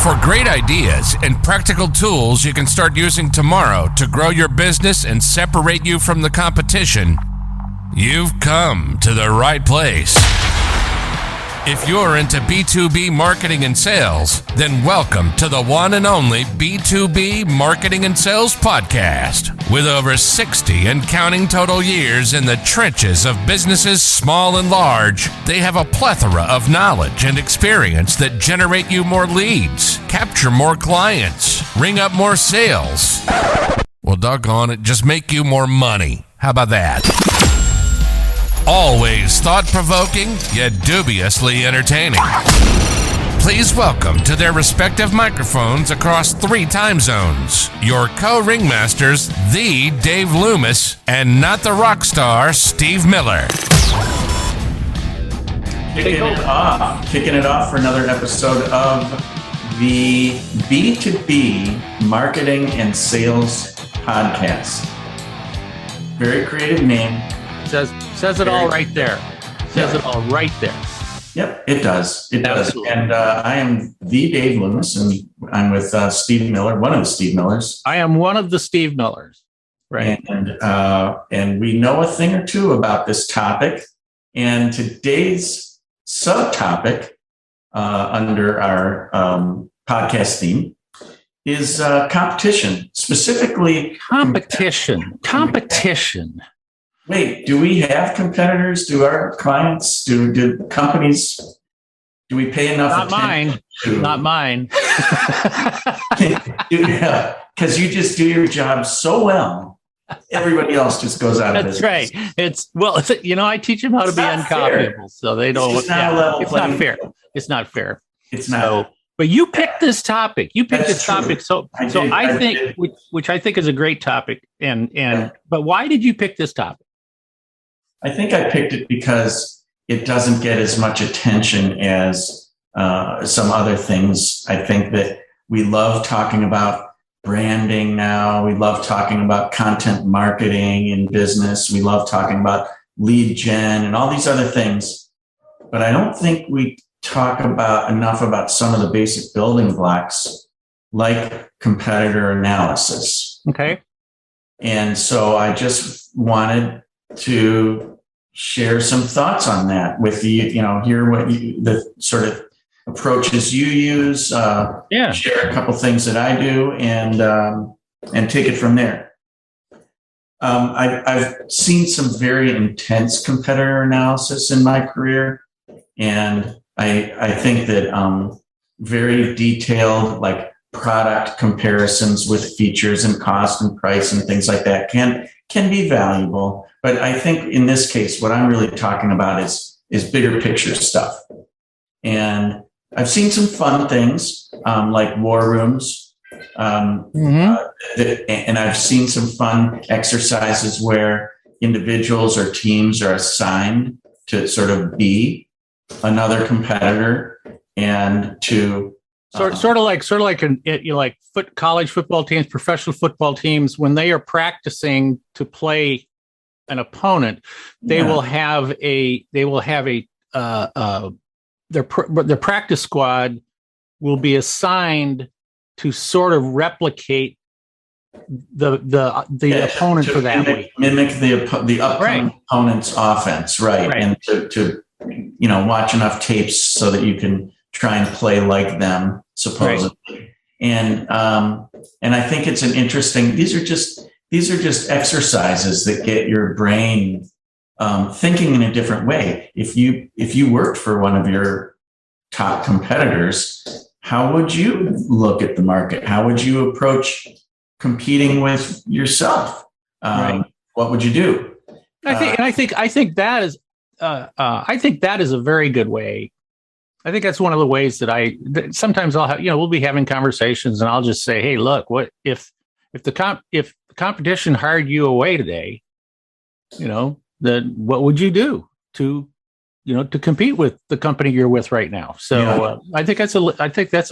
For great ideas and practical tools you can start using tomorrow to grow your business and separate you from the competition, you've come to the right place. If you're into B2B marketing and sales, then welcome to the one and only B2B Marketing and Sales podcast. With over 60 and counting total years in the trenches of businesses small and large, they have a plethora of knowledge and experience that generate you more leads, capture more clients, ring up more sales. Well, doggone it, just make you more money. How about that? Always thought-provoking, yet dubiously entertaining. Please welcome to their respective microphones across 3 time zones, your co-ringmasters, the Dave Loomis, and not the rock star, Steve Miller. Kicking it off for another episode of the B2B Marketing and Sales podcast. Very creative name. Says it all right there. Says it all right there. Yep, it does. It does. Absolutely. And I am the Dave Loomis, and I'm with Steve Miller, one of the Steve Millers. I am one of the Steve Millers. Right. And we know a thing or two about this topic. And today's subtopic under our podcast theme is competition, specifically Competition. Wait, do we have competitors? Do our clients, do companies, do we pay enough attention? Not mine. Yeah, because you just do your job so well, everybody else just goes out of business. That's right. I teach them how to be uncopyable, so they don't. It's not fair. It's not fair. It's not. But you picked this topic. So I think, which I think is a great topic. But why did you pick this topic? I think I picked it because it doesn't get as much attention as some other things. I think that we love talking about branding now. We love talking about content marketing in business. We love talking about lead gen and all these other things. But I don't think we talk enough about some of the basic building blocks like competitor analysis. Okay. And so I just wanted to share some thoughts on that with you, hear what the sort of approaches you use, share a couple things that I do and take it from there. I've seen some very intense competitor analysis in my career. And I think that very detailed, like product comparisons with features and cost and price and things like that can be valuable. But I think in this case, what I'm really talking about is bigger picture stuff. And I've seen some fun things like war rooms. And I've seen some fun exercises where individuals or teams are assigned to sort of be another competitor and to sort of like college football teams, professional football teams, when they are practicing to play an opponent, their practice squad will be assigned to sort of replicate the opponent for that week. Mimic the upcoming opponent's offense, right? And to watch enough tapes so that you can try and play like them, supposedly. Right. And I think it's an interesting. These are just exercises that get your brain thinking in a different way. If you worked for one of your top competitors, how would you look at the market? How would you approach competing with yourself? What would you do? I think that is a very good way. I think that's one of the ways that sometimes I'll have, we'll be having conversations and I'll just say, hey, look, what if the competition hired you away today, then what would you do to compete with the company you're with right now? So I think that's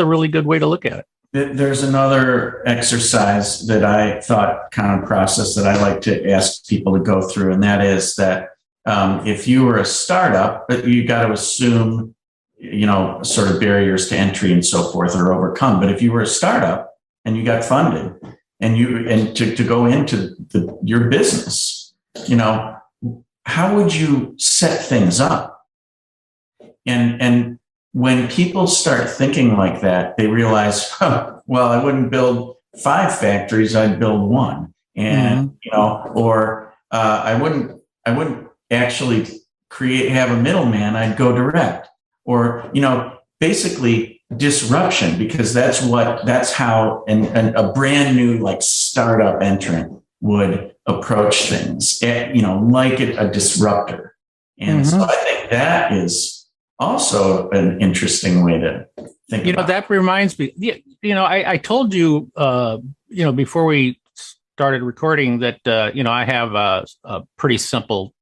a really good way to look at it. There's another exercise that I thought kind of process that I like to ask people to go through. And that is that if you were a startup, but you got to assume sort of barriers to entry and so forth are overcome. But if you were a startup and you got funded and to go into your business, how would you set things up? And when people start thinking like that, they realize, well, I wouldn't build 5 factories, I'd build 1. And, or I wouldn't actually have a middleman, I'd go direct. Or, basically disruption, because that's how a brand new like startup entrant would approach things, like a disruptor. And so I think that is also an interesting way to think about it. That reminds me, I told you, before we started recording that, I have a pretty simple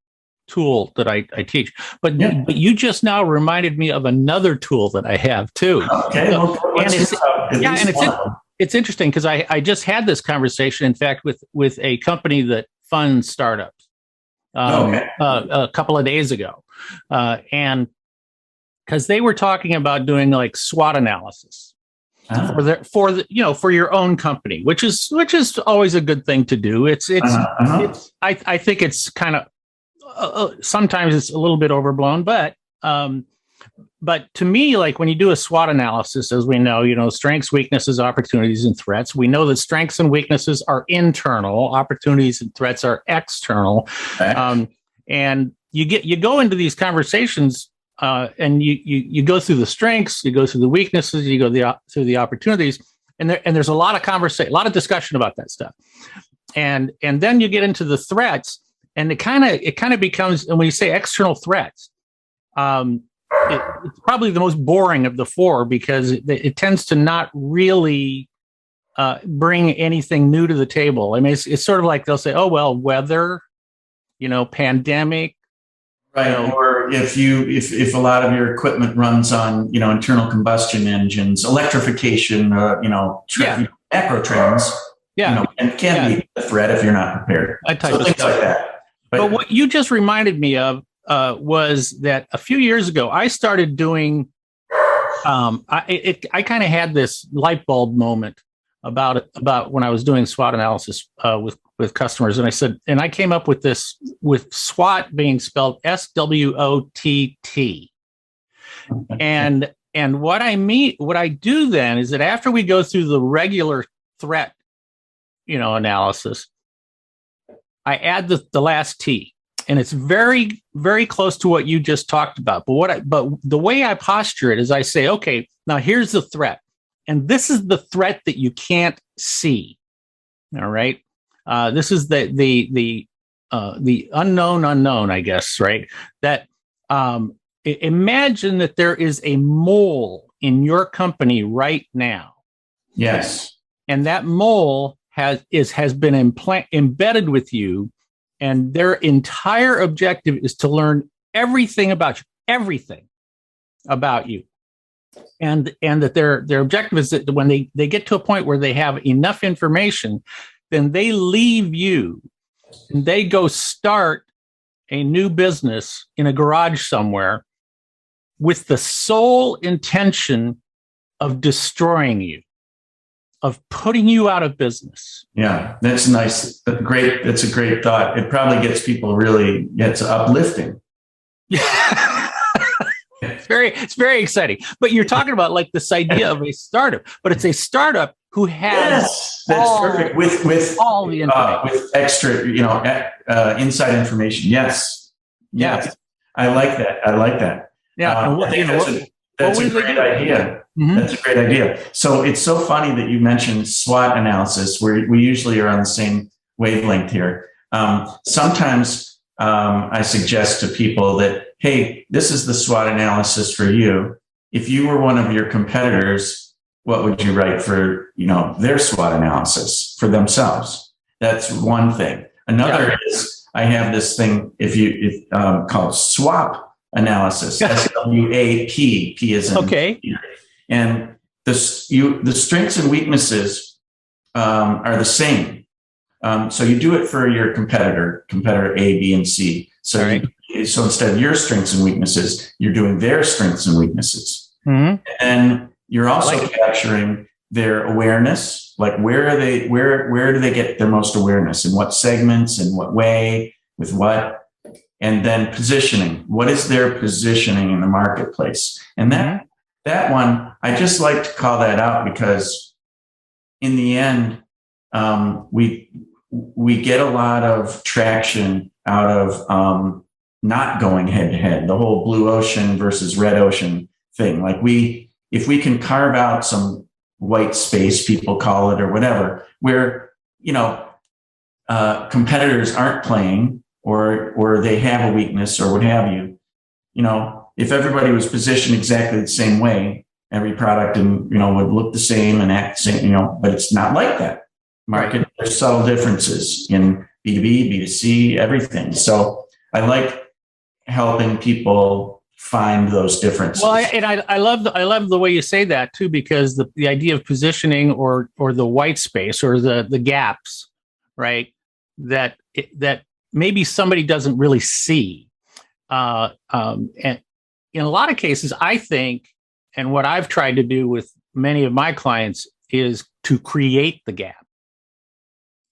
tool that I teach, but you just now reminded me of another tool that I have too. Okay. It's interesting because I just had this conversation, in fact, with a company that funds startups a couple of days ago. And because they were talking about doing like SWOT analysis for your own company, which is always a good thing to do. I think it's kind of, sometimes it's a little bit overblown, but to me, like when you do a SWOT analysis, as we know, strengths, weaknesses, opportunities, and threats, we know that strengths and weaknesses are internal, opportunities and threats are external. And you go into these conversations, and you go through the strengths, you go through the weaknesses, you go through the opportunities, and there's a lot of discussion about that stuff. And then you get into the threats. And it kind of becomes, and when you say external threats, it's probably the most boring of the 4 because it tends to not really bring anything new to the table. I mean, it's sort of like they'll say, oh, well, weather, pandemic. Right. Or if a lot of your equipment runs on, internal combustion engines, electrification, macro trends, and it can be a threat if you're not prepared. So things like that. But what you just reminded me of was that a few years ago, I started doing, I kind of had this light bulb moment about when I was doing SWOT analysis with customers. And I said, and I came up with this, with SWOT being spelled SWOTT. And what I do then is that after we go through the regular threat, analysis, I add the last T, and it's very, very close to what you just talked about. But the way I posture it is I say, okay, now here's the threat, and this is the threat that you can't see. All right, this is the unknown, I guess. Right, that imagine that there is a mole in your company right now. Yes, and that mole has been embedded with you, and their entire objective is to learn everything about you, and that their objective is that when they get to a point where they have enough information, then they leave you and they go start a new business in a garage somewhere with the sole intention of destroying you, of putting you out of business. Yeah, that's nice. That's great. That's a great thought. It probably gets people it's uplifting. Yeah. It's very exciting. But you're talking about like this idea of a startup, but it's a startup who has that's perfect with all the information, with extra, inside information. Yes. I like that. Yeah. That's a great idea. Mm-hmm. That's a great idea. So it's so funny that you mentioned SWOT analysis, where we usually are on the same wavelength here. Sometimes I suggest to people that, hey, this is the SWOT analysis for you. If you were one of your competitors, what would you write for, their SWOT analysis for themselves? That's one thing. Another is I have this thing called SWAP analysis. SWAP. P is in okay. And the strengths and weaknesses are the same. So you do it for your competitor A, B, and C. So so instead of your strengths and weaknesses, you're doing their strengths and weaknesses. Mm-hmm. And you're also capturing their awareness, like where do they get their most awareness, in what segments, in what way, with what, and then positioning. What is their positioning in the marketplace? And that one, I just like to call that out because in the end, we get a lot of traction out of not going head to head, the whole blue ocean versus red ocean thing. Like if we can carve out some white space, people call it, or whatever, where, competitors aren't playing or they have a weakness or what have you, if everybody was positioned exactly the same way, every product and, would look the same and act the same, but it's not like that. Market, there's subtle differences in B2B, B2C, everything. So I like helping people find those differences. Well, I love the way you say that too, because the idea of positioning or the white space or the gaps, right? That maybe somebody doesn't really see. And in a lot of cases, I think, and what I've tried to do with many of my clients is to create the gap.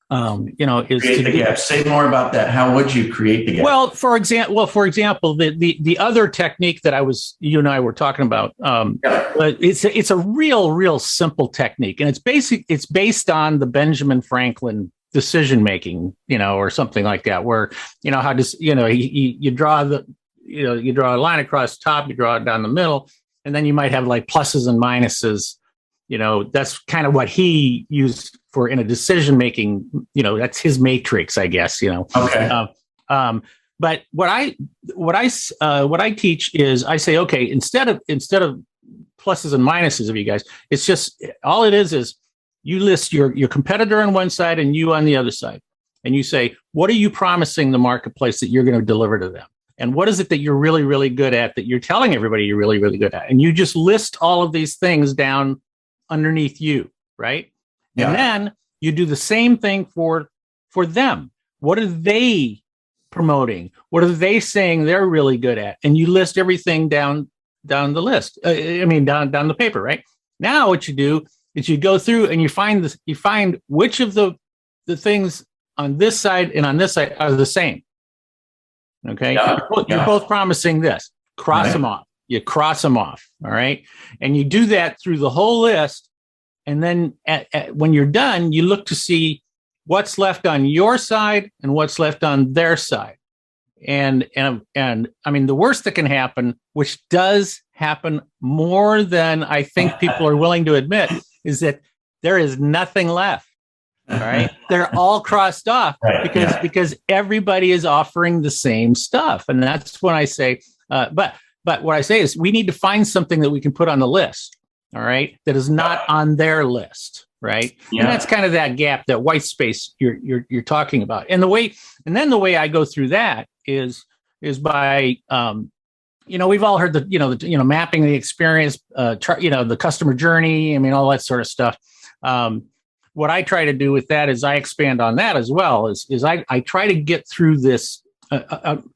Is create the gap. Say more about that. How would you create the gap? Well, for example, the other technique that you and I were talking about, it's a real simple technique, and it's based on the Benjamin Franklin decision making, or something like that, where how does you draw a line across the top, you draw it down the middle, and then you might have like pluses and minuses. That's kind of what he used for in a decision making. That's his matrix, I guess. Okay. But what I teach is I say, okay, instead of pluses and minuses of you guys, it's just all it is you list your competitor on one side and you on the other side, and you say, what are you promising the marketplace that you're going to deliver to them? And what is it that you're really, really good at that you're telling everybody you're really, really good at? And you just list all of these things down underneath you, right? Yeah. And then you do the same thing for them. What are they promoting? What are they saying they're really good at? And you list everything down the list. Down the paper, right? Now what you do is you go through and you find which of the things on this side and on this side are the same. Okay, you're both promising this. Cross them off. You cross them off. All right, and you do that through the whole list, and then when you're done, you look to see what's left on your side and what's left on their side. And I mean, the worst that can happen, which does happen more than I think people are willing to admit, is that there is nothing left. All right. They're all crossed off because everybody is offering the same stuff. And that's when I say, but what I say is we need to find something that we can put on the list. All right. That is not on their list. Right. Yeah. And that's kind of that gap, that white space you're talking about. And the way I go through that is by, we've all heard the mapping the experience, the customer journey. I mean, all that sort of stuff. What I try to do with that is I expand on that as well. Is I try to get through this.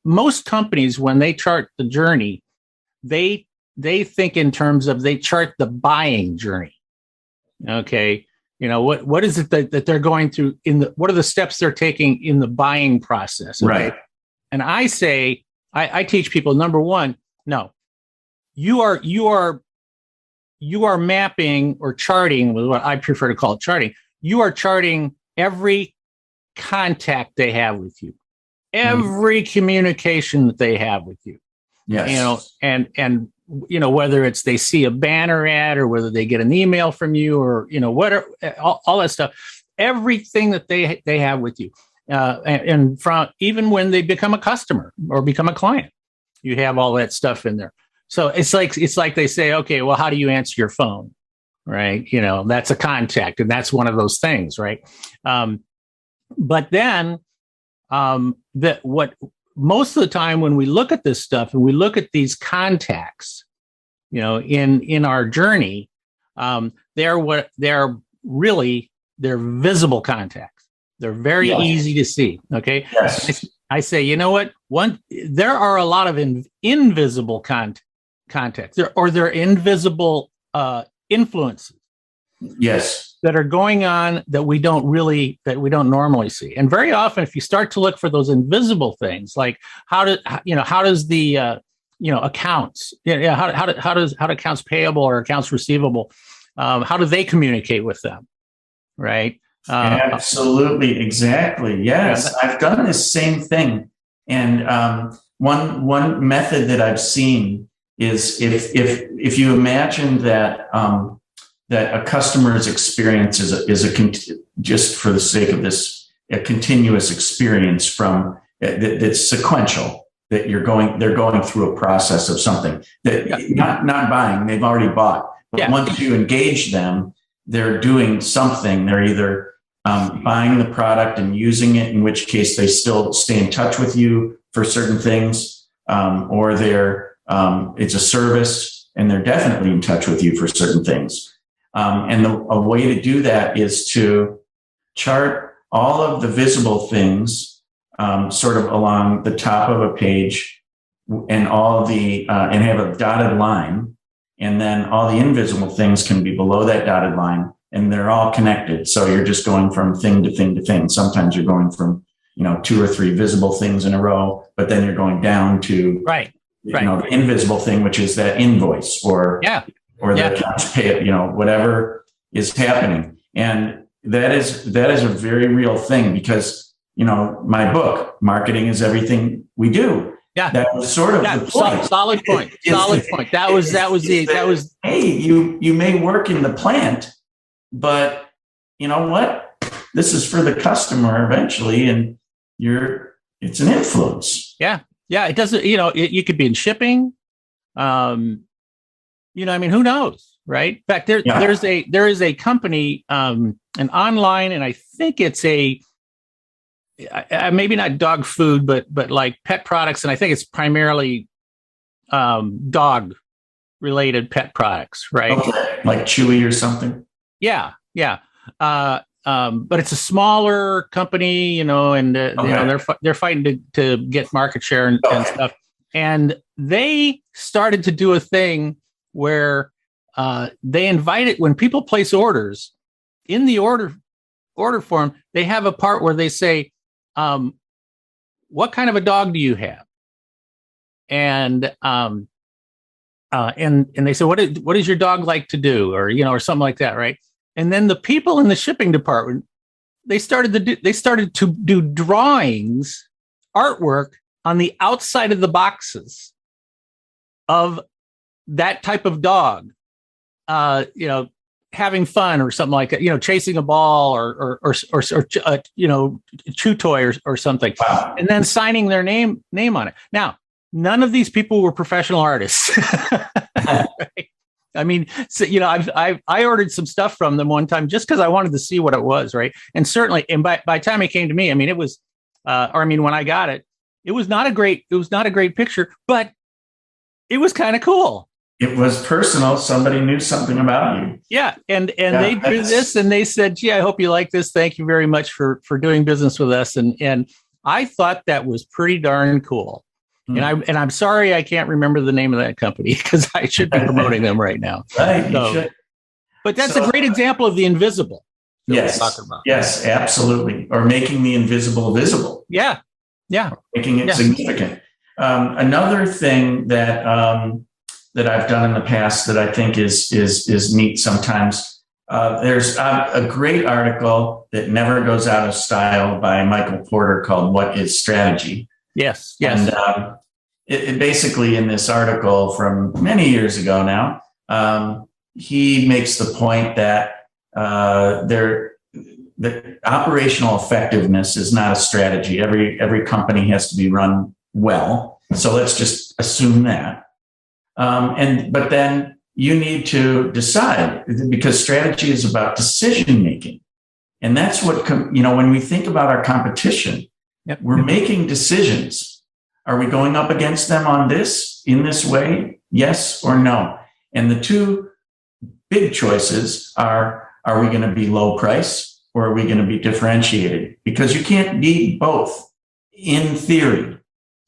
Most companies, when they chart the journey, they think in terms of they chart the buying journey. Okay, what is it that they're going through what are the steps they're taking in the buying process? Okay? Right. And I say I teach people, number one, no, you are mapping or charting, with what I prefer to call it charting. You are charting every contact they have with you, every communication that they have with you. Yes. And whether it's they see a banner ad or whether they get an email from you or, whatever, all that stuff, everything that they have with you. And from even when they become a customer or become a client, you have all that stuff in there. So it's like they say, okay, well, how do you answer your phone? Right. That's a contact, and that's one of those things. Right. But then what most of the time when we look at this stuff and we look at these contacts, in our journey, they're visible contacts. They're very easy to see. Okay. Yes. I say, you know what? There are a lot of invisible contexts, or there are invisible influences. Yes. That are going on that we don't normally see. And very often, if you start to look for those invisible things, like how does the accounts, how do accounts payable or accounts receivable, how do they communicate with them, right? Absolutely, exactly. Yes, I've done this same thing, and one method that I've seen is if you imagine that a customer's experience is just for the sake of this, a continuous experience from that's sequential, that they're going through a process of something that not buying, they've already bought. But once you engage them, they're doing something. They're either buying the product and using it, in which case they still stay in touch with you for certain things, or it's a service and they're definitely in touch with you for certain things. And a way to do that is to chart all of the visible things sort of along the top of a page, and and have a dotted line, and then all the invisible things can be below that dotted line, and they're all connected. So you're just going from thing to thing to thing. Sometimes you're going from 2 or 3 visible things in a row, but then you're going down to the invisible thing, which is that invoice or the accounts pay, whatever is happening. And that is a very real thing, because, my book, Marketing is Everything We Do. Yeah. That was sort of the point. Solid point. Solid point. That was, hey, you may work in the plant, but you know what? This is for the customer eventually, and it's an influence. Yeah. Yeah. It doesn't, you could be in shipping. Who knows, right? In fact, there is a company, an online, and I think it's maybe not dog food, but like pet products, and I think it's primarily dog related pet products, right? Okay. Like Chewy or something. Yeah. But it's a smaller company, and they're fighting to get market share and stuff. And they started to do a thing where they invited, when people place orders, in the order form, they have a part where they say, what kind of a dog do you have? And they say, what does your dog like to do? Or something like that. Right. And then the people in the shipping department, they started to do drawings, artwork on the outside of the boxes of that type of dog, having fun or something like that, chasing a ball or chew toy or something, and then signing their name on it. Now, none of these people were professional artists. Right? I mean, so, I ordered some stuff from them one time just because I wanted to see what it was, right? And certainly, and by the time it came to me, I mean, it was, when I got it, it was not a great picture, but it was kind of cool. It was personal. Somebody knew something about you. Yeah. And they drew this and they said, gee, I hope you like this. Thank you very much for doing business with us. And I thought that was pretty darn cool. Mm. And I'm sorry I can't remember the name of that company, because I should be promoting them right now. Right. You should. But that's a great example of the invisible. Yes. Talking about. Yes, absolutely. Or making the invisible visible. Yeah. Yeah. Making it significant. Another thing that I've done in the past that I think is neat sometimes. There's a great article that never goes out of style by Michael Porter called "What is Strategy?" Yes. And it basically, in this article from many years ago now, he makes the point that the operational effectiveness is not a strategy. Every company has to be run well. So let's just assume that. But then you need to decide, because strategy is about decision making. And that's what, when we think about our competition, we're making decisions. Are we going up against them in this way? Yes or no? And the two big choices are we going to be low price or are we going to be differentiated? Because you can't be both. in theory,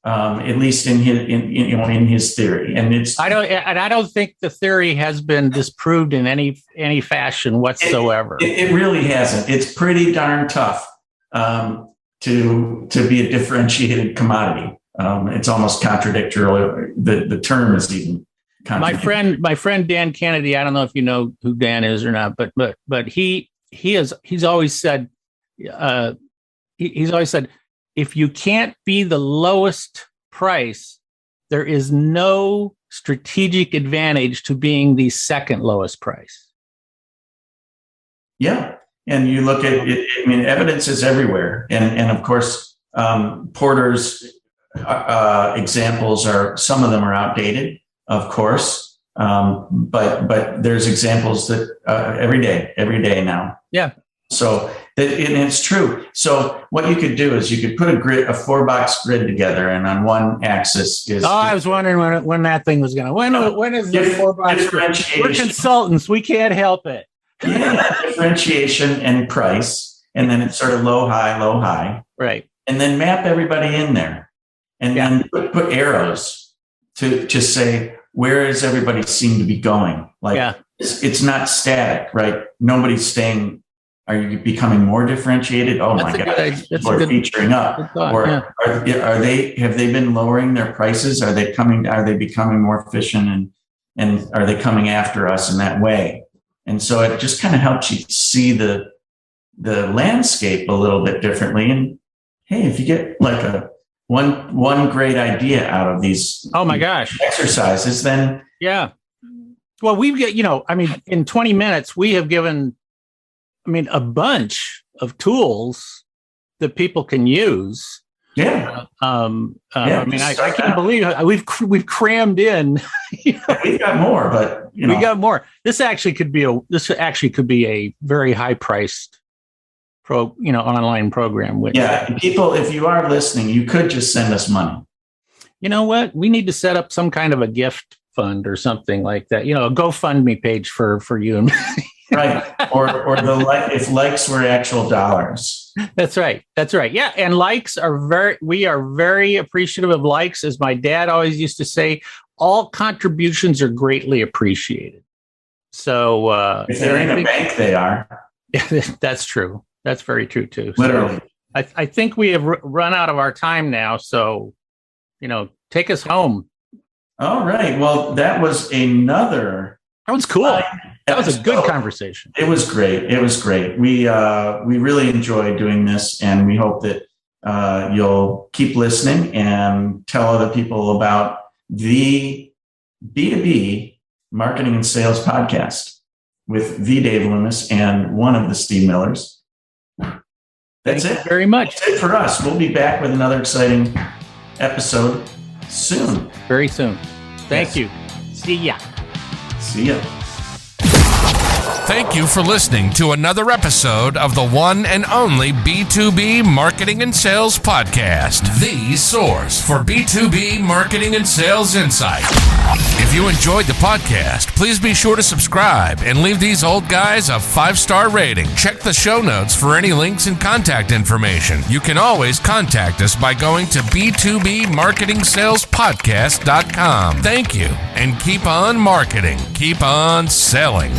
at least in his theory, and I don't think the theory has been disproved in any fashion whatsoever. It really hasn't. It's pretty darn tough to be a differentiated commodity. It's almost contradictory. The term is even contradictory. My friend Dan Kennedy. I don't know if you know who Dan is or not, but he's always said if you can't be the lowest price, there is no strategic advantage to being the second lowest price. Yeah. And you look at it, I mean, evidence is everywhere. And of course, Porter's examples some of them are outdated, of course. But there's examples that every day now. Yeah. So and it's true. So what you could do is you could put a 4-box grid together, and on one axis is. I was wondering when that thing was going to. When is the 4-box grid? We're consultants. We can't help it. Yeah, differentiation and price, and then it's sort of low, high. Right. And then map everybody in there, and then put arrows to just say where does everybody seem to be going. Like it's not static, right? Nobody's staying. Are you becoming more differentiated? Oh my God! Or featuring up, or are they? Have they been lowering their prices? Are they becoming more efficient, and are they coming after us in that way? And so it just kind of helps you see the landscape a little bit differently. And hey, if you get like a one great idea out of these, oh my gosh, exercises, then well, we've got in 20 minutes we have given. A bunch of tools that people can use. Yeah. I can't believe we've crammed in. We've got more, but we got more. This actually could be a very high priced online program. People, if you are listening, you could just send us money. You know what? We need to set up some kind of a gift fund or something like that. A GoFundMe page for you and me. Right. Or if likes were actual dollars. That's right. Yeah. And likes we are very appreciative of likes. As my dad always used to say, all contributions are greatly appreciated. So if they're in a bank, they are. That's true. That's very true too. Literally. So I think we have run out of our time now. So, take us home. All right. Well, that was cool. That was a good conversation. It was great. We really enjoyed doing this, and we hope that you'll keep listening and tell other people about the B2B Marketing and Sales podcast with the Dave Loomis and one of the Steve Millers. That's Thank you very much. That's it for us. We'll be back with another exciting episode soon. Very soon. Thank you. See ya. Thank you for listening to another episode of the one and only B2B Marketing and Sales Podcast, the source for B2B marketing and sales insight. If you enjoyed the podcast, please be sure to subscribe and leave these old guys a 5-star rating. Check the show notes for any links and contact information. You can always contact us by going to b2bmarketingsalespodcast.com. Thank you, and keep on marketing. Keep on selling.